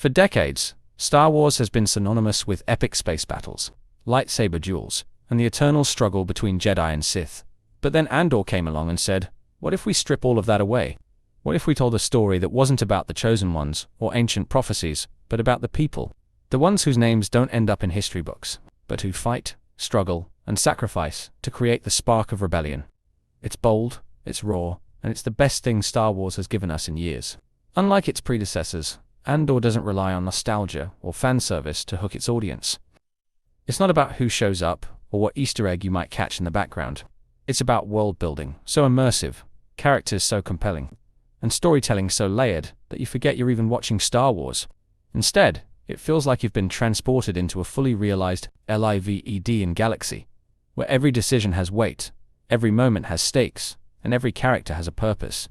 For decades, Star Wars has been synonymous with epic space battles, lightsaber duels, and the eternal struggle between Jedi and Sith. But then Andor came along and said, what if we strip all of that away? What if we told a story that wasn't about the chosen ones or ancient prophecies, but about the people? The ones whose names don't end up in history books, but who fight, struggle, and sacrifice to create the spark of rebellion. It's bold, it's raw, and it's the best thing Star Wars has given us in years. Unlike its predecessors, Andor doesn't rely on nostalgia or fan service to hook its audience. It's not about who shows up or what Easter egg you might catch in the background. It's about world building, so immersive, characters so compelling, and storytelling so layered that you forget you're even watching Star Wars. Instead, it feels like you've been transported into a fully realized live galaxy, where every decision has weight, every moment has stakes, and every character has a purpose.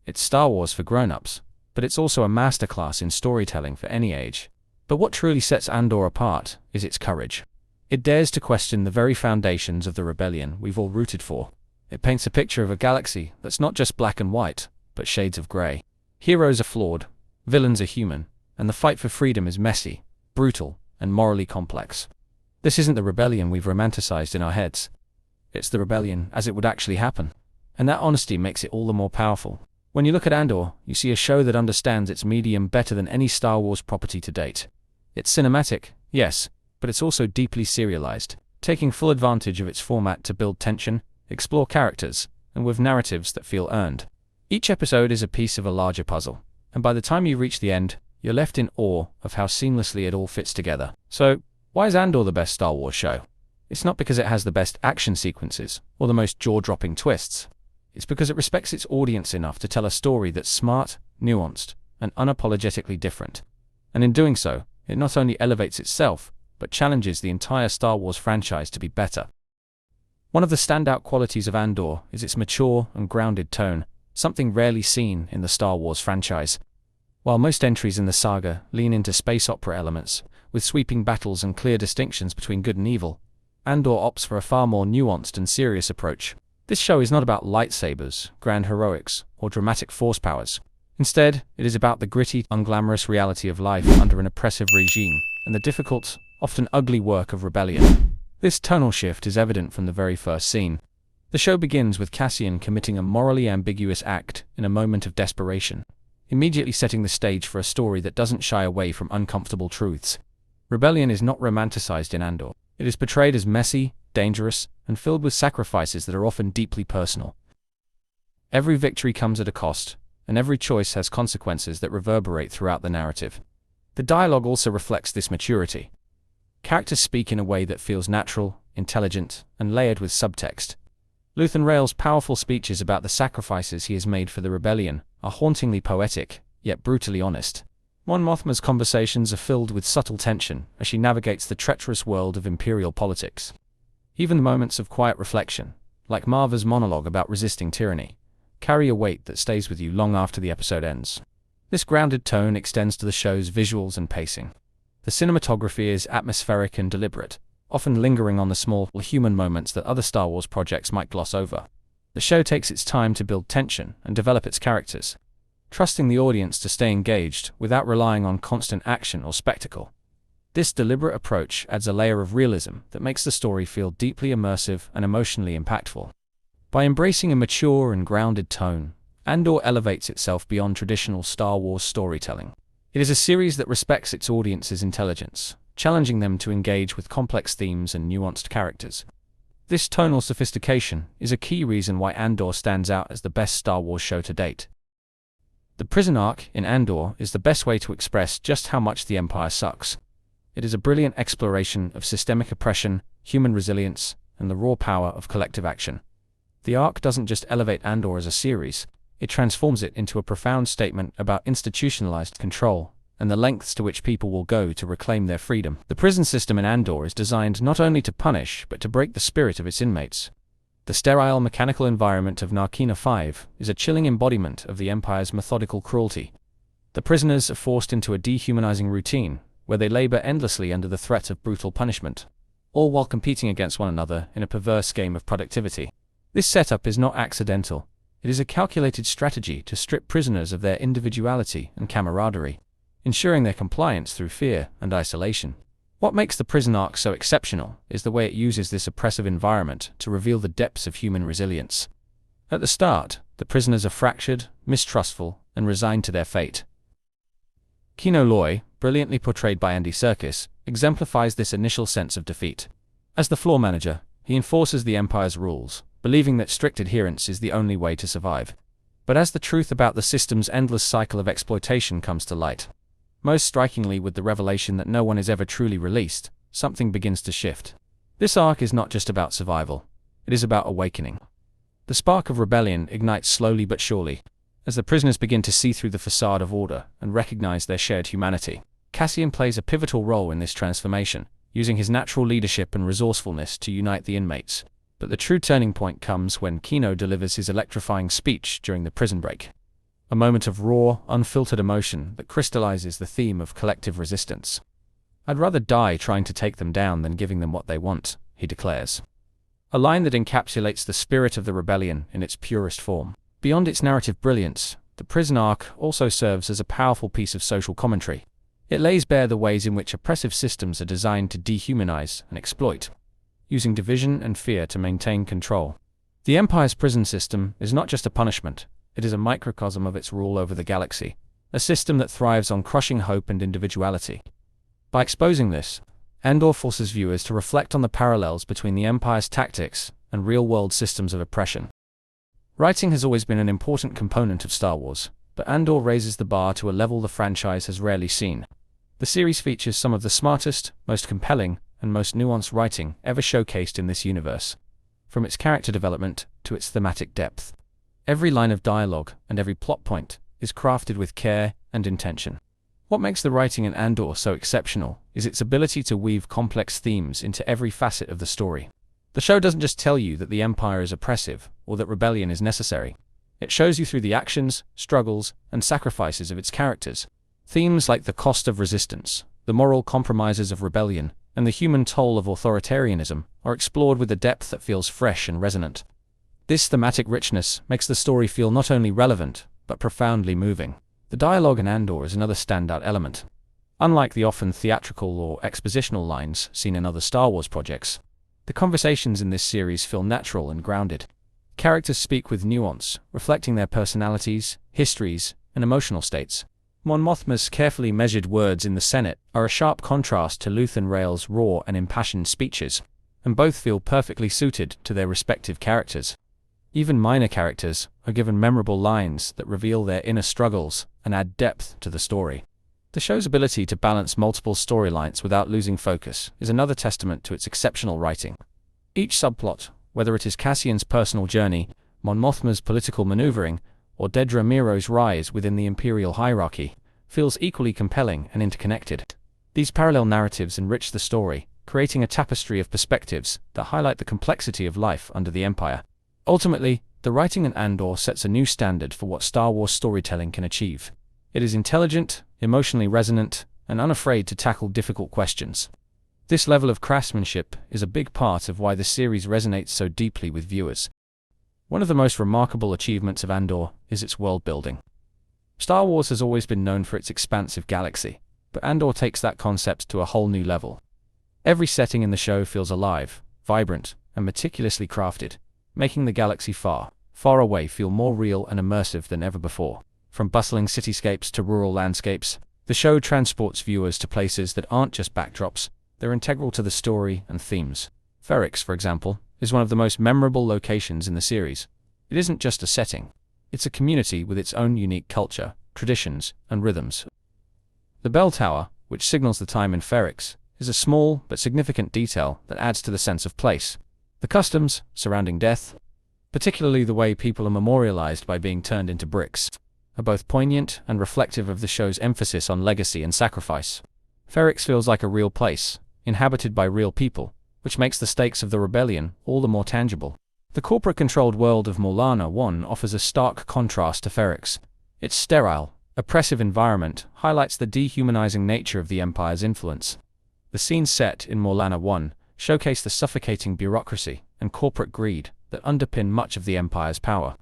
It's Star Wars for grown-ups, but it's also a masterclass in storytelling for any age. But what truly sets Andor apart is its courage. It dares to question the very foundations of the rebellion we've all rooted for. It paints a picture of a galaxy that's not just black and white, but shades of grey. Heroes are flawed, villains are human, and the fight for freedom is messy, brutal, and morally complex. This isn't the rebellion we've romanticized in our heads. It's the rebellion as it would actually happen. And that honesty makes it all the more powerful. When you look at Andor, you see a show that understands its medium better than any Star Wars property to date. It's cinematic, yes, but it's also deeply serialized, taking full advantage of its format to build tension, explore characters, and with narratives that feel earned. Each episode is a piece of a larger puzzle, and by the time you reach the end, you're left in awe of how seamlessly it all fits together. So, why is Andor the best Star Wars show? It's not because it has the best action sequences or the most jaw-dropping twists. It's because it respects its audience enough to tell a story that's smart, nuanced, and unapologetically different. And in doing so, it not only elevates itself, but challenges the entire Star Wars franchise to be better. One of the standout qualities of Andor is its mature and grounded tone, something rarely seen in the Star Wars franchise. While most entries in the saga lean into space opera elements, with sweeping battles and clear distinctions between good and evil, Andor opts for a far more nuanced and serious approach. This show is not about lightsabers, grand heroics, or dramatic force powers. Instead, it is about the gritty, unglamorous reality of life under an oppressive regime, and the difficult, often ugly work of rebellion. This tonal shift is evident from the very first scene. The show begins with Cassian committing a morally ambiguous act in a moment of desperation, immediately setting the stage for a story that doesn't shy away from uncomfortable truths. Rebellion is not romanticized in Andor. It is portrayed as messy, dangerous, and filled with sacrifices that are often deeply personal. Every victory comes at a cost, and every choice has consequences that reverberate throughout the narrative. The dialogue also reflects this maturity. Characters speak in a way that feels natural, intelligent, and layered with subtext. Luthen Rael's powerful speeches about the sacrifices he has made for the rebellion are hauntingly poetic, yet brutally honest. Mon Mothma's conversations are filled with subtle tension as she navigates the treacherous world of imperial politics. Even the moments of quiet reflection, like Marva's monologue about resisting tyranny, carry a weight that stays with you long after the episode ends. This grounded tone extends to the show's visuals and pacing. The cinematography is atmospheric and deliberate, often lingering on the small, human moments that other Star Wars projects might gloss over. The show takes its time to build tension and develop its characters, trusting the audience to stay engaged without relying on constant action or spectacle. This deliberate approach adds a layer of realism that makes the story feel deeply immersive and emotionally impactful. By embracing a mature and grounded tone, Andor elevates itself beyond traditional Star Wars storytelling. It is a series that respects its audience's intelligence, challenging them to engage with complex themes and nuanced characters. This tonal sophistication is a key reason why Andor stands out as the best Star Wars show to date. The prison arc in Andor is the best way to express just how much the Empire sucks. It is a brilliant exploration of systemic oppression, human resilience, and the raw power of collective action. The arc doesn't just elevate Andor as a series, it transforms it into a profound statement about institutionalized control and the lengths to which people will go to reclaim their freedom. The prison system in Andor is designed not only to punish but to break the spirit of its inmates. The sterile mechanical environment of Narkina 5 is a chilling embodiment of the Empire's methodical cruelty. The prisoners are forced into a dehumanizing routine, where they labor endlessly under the threat of brutal punishment, all while competing against one another in a perverse game of productivity. This setup is not accidental. It is a calculated strategy to strip prisoners of their individuality and camaraderie. ensuring their compliance through fear and isolation. What makes the prison arc so exceptional is the way it uses this oppressive environment to reveal the depths of human resilience. At the start, the prisoners are fractured, mistrustful, and resigned to their fate. Kino Loy, brilliantly portrayed by Andy Serkis, exemplifies this initial sense of defeat. As the floor manager, he enforces the Empire's rules, believing that strict adherence is the only way to survive. But as the truth about the system's endless cycle of exploitation comes to light, most strikingly with the revelation that no one is ever truly released, something begins to shift. This arc is not just about survival, it is about awakening. The spark of rebellion ignites slowly but surely, as the prisoners begin to see through the facade of order and recognize their shared humanity. Cassian plays a pivotal role in this transformation, using his natural leadership and resourcefulness to unite the inmates. But the true turning point comes when Kino delivers his electrifying speech during the prison break. A moment of raw, unfiltered emotion that crystallizes the theme of collective resistance. "I'd rather die trying to take them down than giving them what they want," he declares. A line that encapsulates the spirit of the rebellion in its purest form. Beyond its narrative brilliance, the prison arc also serves as a powerful piece of social commentary. It lays bare the ways in which oppressive systems are designed to dehumanize and exploit, using division and fear to maintain control. The Empire's prison system is not just a punishment, it is a microcosm of its rule over the galaxy, a system that thrives on crushing hope and individuality. By exposing this, Andor forces viewers to reflect on the parallels between the Empire's tactics and real-world systems of oppression. Writing has always been an important component of Star Wars, but Andor raises the bar to a level the franchise has rarely seen. The series features some of the smartest, most compelling, and most nuanced writing ever showcased in this universe. From its character development to its thematic depth, every line of dialogue and every plot point is crafted with care and intention. What makes the writing in Andor so exceptional is its ability to weave complex themes into every facet of the story. The show doesn't just tell you that the Empire is oppressive or that rebellion is necessary. It shows you through the actions, struggles, and sacrifices of its characters. Themes like the cost of resistance, the moral compromises of rebellion, and the human toll of authoritarianism are explored with a depth that feels fresh and resonant. This thematic richness makes the story feel not only relevant, but profoundly moving. The dialogue in Andor is another standout element. Unlike the often theatrical or expositional lines seen in other Star Wars projects, the conversations in this series feel natural and grounded. Characters speak with nuance, reflecting their personalities, histories, and emotional states. Mon Mothma's carefully measured words in the Senate are a sharp contrast to Luthen Rael's raw and impassioned speeches, and both feel perfectly suited to their respective characters. Even minor characters are given memorable lines that reveal their inner struggles and add depth to the story. The show's ability to balance multiple storylines without losing focus is another testament to its exceptional writing. Each subplot, whether it is Cassian's personal journey, Mon Mothma's political maneuvering, or Dedra Meero's rise within the Imperial hierarchy, feels equally compelling and interconnected. These parallel narratives enrich the story, creating a tapestry of perspectives that highlight the complexity of life under the Empire. Ultimately, the writing in Andor sets a new standard for what Star Wars storytelling can achieve. It is intelligent, emotionally resonant, and unafraid to tackle difficult questions. This level of craftsmanship is a big part of why the series resonates so deeply with viewers. One of the most remarkable achievements of Andor is its world building. Star Wars has always been known for its expansive galaxy, but Andor takes that concept to a whole new level. Every setting in the show feels alive, vibrant, and meticulously crafted, making the galaxy far, far away feel more real and immersive than ever before. From bustling cityscapes to rural landscapes, the show transports viewers to places that aren't just backdrops, they're integral to the story and themes. Ferrix, for example, is one of the most memorable locations in the series. It isn't just a setting, it's a community with its own unique culture, traditions, and rhythms. The bell tower, which signals the time in Ferrix, is a small but significant detail that adds to the sense of place. The customs surrounding death, particularly the way people are memorialized by being turned into bricks, are both poignant and reflective of the show's emphasis on legacy and sacrifice. Ferrix feels like a real place, inhabited by real people, which makes the stakes of the rebellion all the more tangible. The corporate-controlled world of Morlana 1 offers a stark contrast to Ferrix. Its sterile, oppressive environment highlights the dehumanizing nature of the Empire's influence. The scenes set in Morlana 1 showcase the suffocating bureaucracy and corporate greed that underpin much of the Empire's power,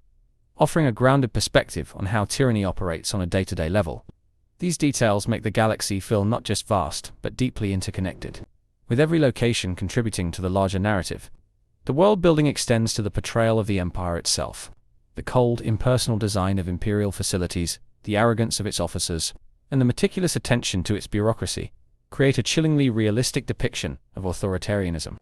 offering a grounded perspective on how tyranny operates on a day-to-day level. These details make the galaxy feel not just vast, but deeply interconnected, with every location contributing to the larger narrative. The world building extends to the portrayal of the Empire itself. The cold, impersonal design of imperial facilities, the arrogance of its officers, and the meticulous attention to its bureaucracy create a chillingly realistic depiction of authoritarianism.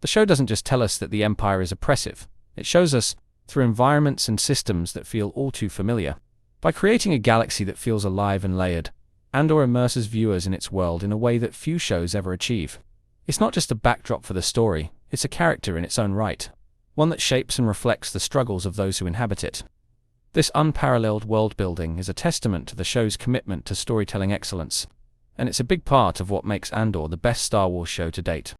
The show doesn't just tell us that the Empire is oppressive, it shows us, through environments and systems that feel all too familiar. By creating a galaxy that feels alive and layered, Andor immerses viewers in its world in a way that few shows ever achieve. It's not just a backdrop for the story, it's a character in its own right, one that shapes and reflects the struggles of those who inhabit it. This unparalleled world building is a testament to the show's commitment to storytelling excellence, and it's a big part of what makes Andor the best Star Wars show to date.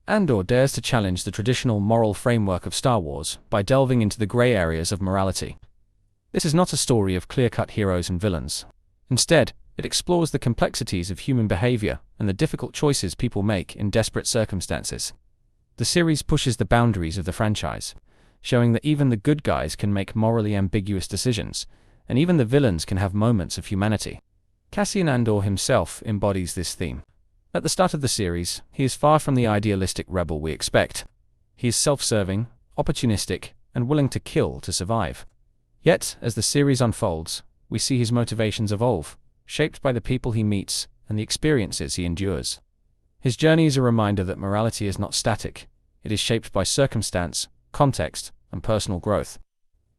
Andor dares to challenge the traditional moral framework of Star Wars by delving into the grey areas of morality. This is not a story of clear-cut heroes and villains. Instead, it explores the complexities of human behavior and the difficult choices people make in desperate circumstances. The series pushes the boundaries of the franchise, showing that even the good guys can make morally ambiguous decisions, and even the villains can have moments of humanity. Cassian Andor himself embodies this theme. At the start of the series, he is far from the idealistic rebel we expect. He is self-serving, opportunistic, and willing to kill to survive. Yet, as the series unfolds, we see his motivations evolve, shaped by the people he meets and the experiences he endures. His journey is a reminder that morality is not static. It is shaped by circumstance, context, and personal growth.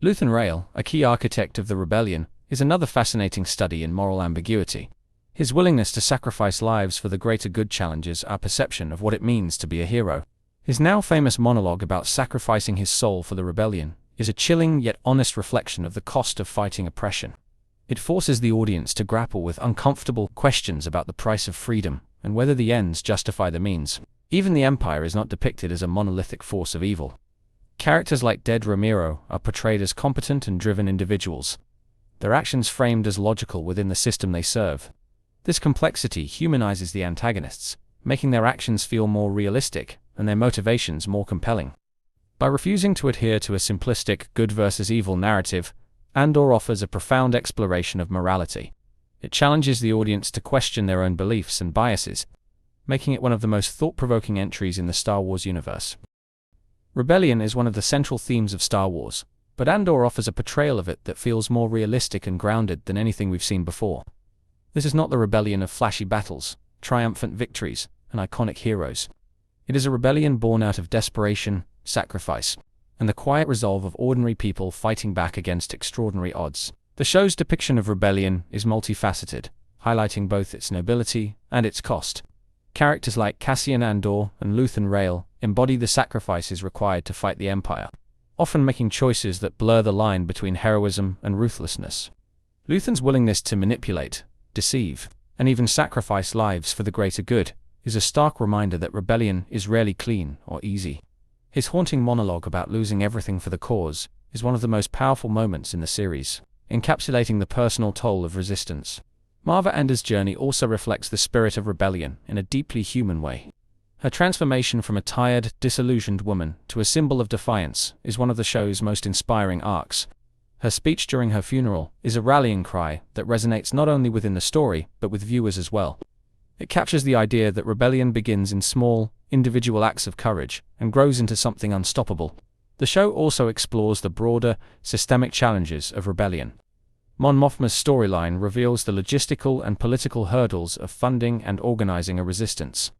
Luthen Rael, a key architect of the rebellion, is another fascinating study in moral ambiguity. His willingness to sacrifice lives for the greater good challenges our perception of what it means to be a hero. His now famous monologue about sacrificing his soul for the rebellion is a chilling yet honest reflection of the cost of fighting oppression. It forces the audience to grapple with uncomfortable questions about the price of freedom and whether the ends justify the means. Even the Empire is not depicted as a monolithic force of evil. Characters like Dead Ramiro are portrayed as competent and driven individuals, their actions framed as logical within the system they serve. This complexity humanizes the antagonists, making their actions feel more realistic and their motivations more compelling. By refusing to adhere to a simplistic good versus evil narrative, Andor offers a profound exploration of morality. It challenges the audience to question their own beliefs and biases, making it one of the most thought-provoking entries in the Star Wars universe. Rebellion is one of the central themes of Star Wars, but Andor offers a portrayal of it that feels more realistic and grounded than anything we've seen before. This is not the rebellion of flashy battles, triumphant victories, and iconic heroes. It is a rebellion born out of desperation, sacrifice, and the quiet resolve of ordinary people fighting back against extraordinary odds. The show's depiction of rebellion is multifaceted, highlighting both its nobility and its cost. Characters like Cassian Andor and Luthen Rael embody the sacrifices required to fight the Empire, often making choices that blur the line between heroism and ruthlessness. Luthen's willingness to manipulate, deceive, and even sacrifice lives for the greater good is a stark reminder that rebellion is rarely clean or easy. His haunting monologue about losing everything for the cause is one of the most powerful moments in the series, encapsulating the personal toll of resistance. Marva Ander's journey also reflects the spirit of rebellion in a deeply human way. Her transformation from a tired, disillusioned woman to a symbol of defiance is one of the show's most inspiring arcs. Her speech during her funeral is a rallying cry that resonates not only within the story, but with viewers as well. It captures the idea that rebellion begins in small, individual acts of courage and grows into something unstoppable. The show also explores the broader, systemic challenges of rebellion. Mon Mothma's storyline reveals the logistical and political hurdles of funding and organizing a resistance.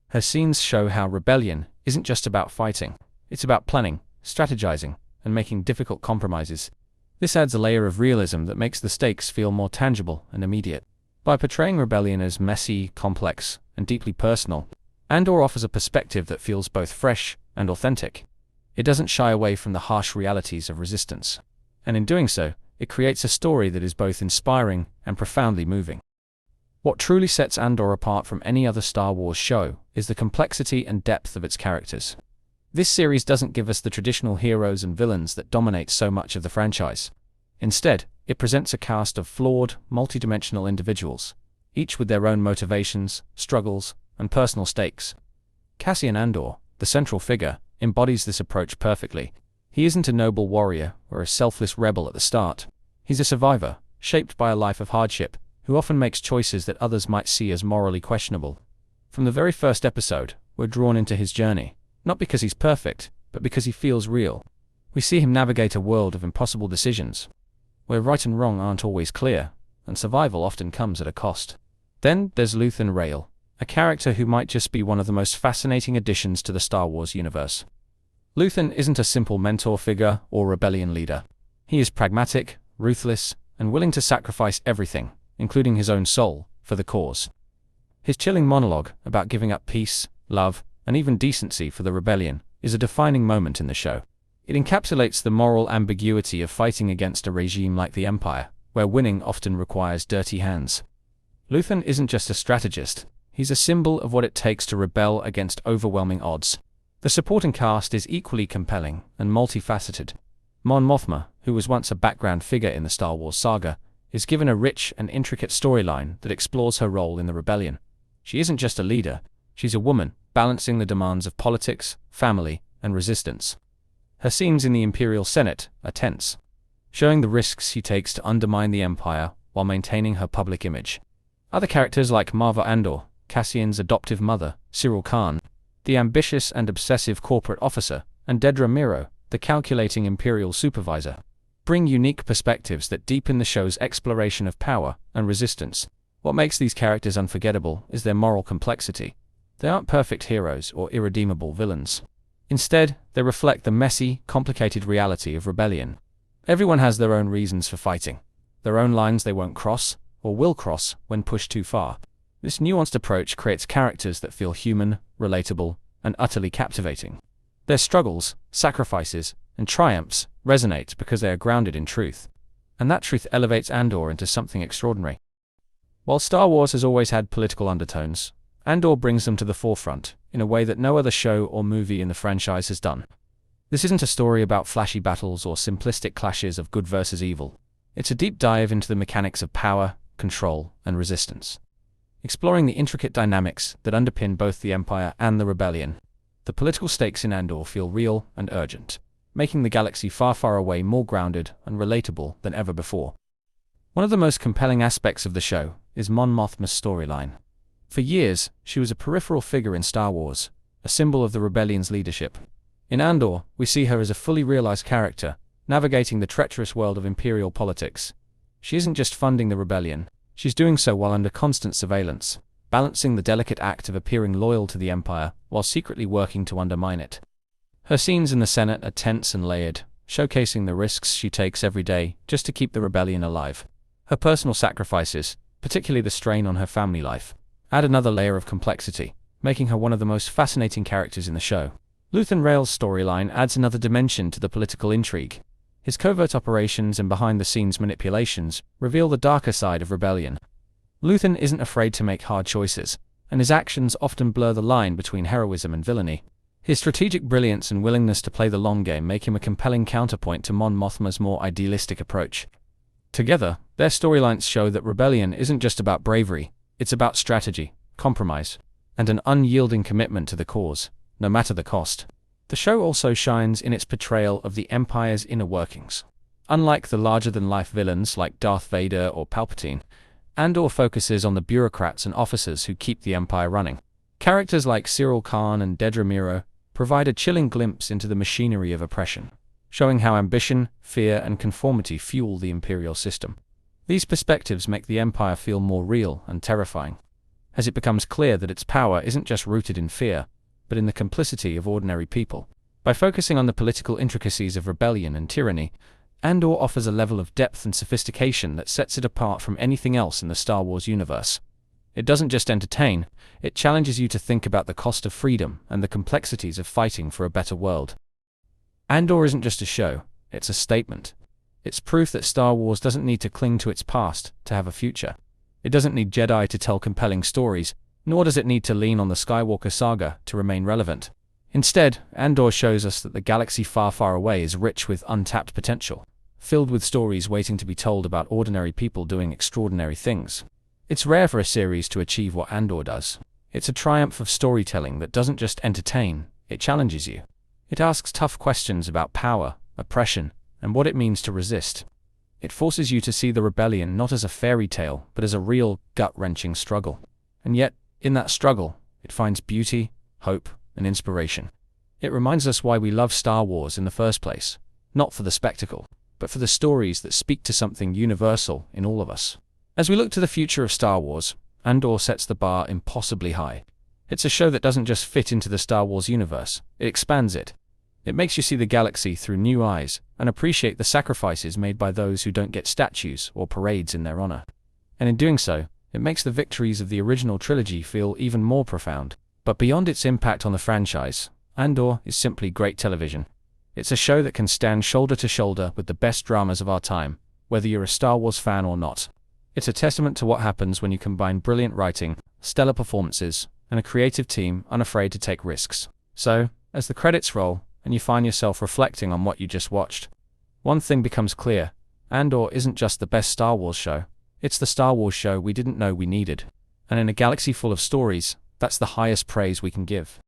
Her scenes show how rebellion isn't just about fighting, it's about planning, strategizing, and making difficult compromises. This adds a layer of realism that makes the stakes feel more tangible and immediate. By portraying rebellion as messy, complex, and deeply personal, Andor offers a perspective that feels both fresh and authentic. It doesn't shy away from the harsh realities of resistance, and in doing so, it creates a story that is both inspiring and profoundly moving. What truly sets Andor apart from any other Star Wars show is the complexity and depth of its characters. This series doesn't give us the traditional heroes and villains that dominate so much of the franchise. Instead, it presents a cast of flawed, multidimensional individuals, each with their own motivations, struggles, and personal stakes. Cassian Andor, the central figure, embodies this approach perfectly. He isn't a noble warrior or a selfless rebel at the start. He's a survivor, shaped by a life of hardship, who often makes choices that others might see as morally questionable. From the very first episode, we're drawn into his journey, not because he's perfect, but because he feels real. We see him navigate a world of impossible decisions, where right and wrong aren't always clear, and survival often comes at a cost. Then there's Luthen Rael, a character who might just be one of the most fascinating additions to the Star Wars universe. Luthen isn't a simple mentor figure or rebellion leader. He is pragmatic, ruthless, and willing to sacrifice everything, including his own soul, for the cause. His chilling monologue about giving up peace, love, and even decency for the rebellion is a defining moment in the show. It encapsulates the moral ambiguity of fighting against a regime like the Empire, where winning often requires dirty hands. Luthen isn't just a strategist, he's a symbol of what it takes to rebel against overwhelming odds. The supporting cast is equally compelling and multifaceted. Mon Mothma, who was once a background figure in the Star Wars saga, is given a rich and intricate storyline that explores her role in the rebellion. She isn't just a leader, she's a woman, balancing the demands of politics, family, and resistance. Her scenes in the Imperial Senate are tense, showing the risks she takes to undermine the Empire while maintaining her public image. Other characters like Marva Andor, Cassian's adoptive mother, Cyril Khan, the ambitious and obsessive corporate officer, and Dedra Meero, the calculating Imperial supervisor, bring unique perspectives that deepen the show's exploration of power and resistance. What makes these characters unforgettable is their moral complexity. They aren't perfect heroes or irredeemable villains. Instead, they reflect the messy, complicated reality of rebellion. Everyone has their own reasons for fighting, their own lines they won't cross, or will cross when pushed too far. This nuanced approach creates characters that feel human, relatable, and utterly captivating. Their struggles, sacrifices, and triumphs resonate because they are grounded in truth. And that truth elevates Andor into something extraordinary. While Star Wars has always had political undertones, Andor brings them to the forefront in a way that no other show or movie in the franchise has done. This isn't a story about flashy battles or simplistic clashes of good versus evil. It's a deep dive into the mechanics of power, control, and resistance. Exploring the intricate dynamics that underpin both the Empire and the Rebellion, the political stakes in Andor feel real and urgent, making the galaxy far, far away more grounded and relatable than ever before. One of the most compelling aspects of the show is Mon Mothma's storyline. For years, she was a peripheral figure in Star Wars, a symbol of the Rebellion's leadership. In Andor, we see her as a fully realized character, navigating the treacherous world of Imperial politics. She isn't just funding the rebellion, she's doing so while under constant surveillance, balancing the delicate act of appearing loyal to the Empire while secretly working to undermine it. Her scenes in the Senate are tense and layered, showcasing the risks she takes every day just to keep the rebellion alive. Her personal sacrifices, particularly the strain on her family life, add another layer of complexity, making her one of the most fascinating characters in the show. Luthen Rael's storyline adds another dimension to the political intrigue. His covert operations and behind-the-scenes manipulations reveal the darker side of rebellion. Luthen isn't afraid to make hard choices, and his actions often blur the line between heroism and villainy. His strategic brilliance and willingness to play the long game make him a compelling counterpoint to Mon Mothma's more idealistic approach. Together, their storylines show that rebellion isn't just about bravery, it's about strategy, compromise, and an unyielding commitment to the cause, no matter the cost. The show also shines in its portrayal of the Empire's inner workings. Unlike the larger-than-life villains like Darth Vader or Palpatine, Andor focuses on the bureaucrats and officers who keep the Empire running. Characters like Cyril Khan and Dedra Meero provide a chilling glimpse into the machinery of oppression, showing how ambition, fear, and conformity fuel the Imperial system. These perspectives make the Empire feel more real and terrifying, as it becomes clear that its power isn't just rooted in fear, but in the complicity of ordinary people. By focusing on the political intricacies of rebellion and tyranny, Andor offers a level of depth and sophistication that sets it apart from anything else in the Star Wars universe. It doesn't just entertain, it challenges you to think about the cost of freedom and the complexities of fighting for a better world. Andor isn't just a show, it's a statement. It's proof that Star Wars doesn't need to cling to its past to have a future. It doesn't need Jedi to tell compelling stories, nor does it need to lean on the Skywalker saga to remain relevant. Instead, Andor shows us that the galaxy far, far away is rich with untapped potential, filled with stories waiting to be told about ordinary people doing extraordinary things. It's rare for a series to achieve what Andor does. It's a triumph of storytelling that doesn't just entertain, it challenges you. It asks tough questions about power, oppression, and what it means to resist. It forces you to see the rebellion not as a fairy tale, but as a real, gut-wrenching struggle. And yet, in that struggle, it finds beauty, hope, and inspiration. It reminds us why we love Star Wars in the first place, not for the spectacle, but for the stories that speak to something universal in all of us. As we look to the future of Star Wars, Andor sets the bar impossibly high. It's a show that doesn't just fit into the Star Wars universe, it expands it. It makes you see the galaxy through new eyes and appreciate the sacrifices made by those who don't get statues or parades in their honor. And in doing so, it makes the victories of the original trilogy feel even more profound. But beyond its impact on the franchise, Andor is simply great television. It's a show that can stand shoulder to shoulder with the best dramas of our time, whether you're a Star Wars fan or not. It's a testament to what happens when you combine brilliant writing, stellar performances, and a creative team unafraid to take risks. So, as the credits roll, and you find yourself reflecting on what you just watched, one thing becomes clear: Andor isn't just the best Star Wars show, it's the Star Wars show we didn't know we needed. And in a galaxy full of stories, that's the highest praise we can give.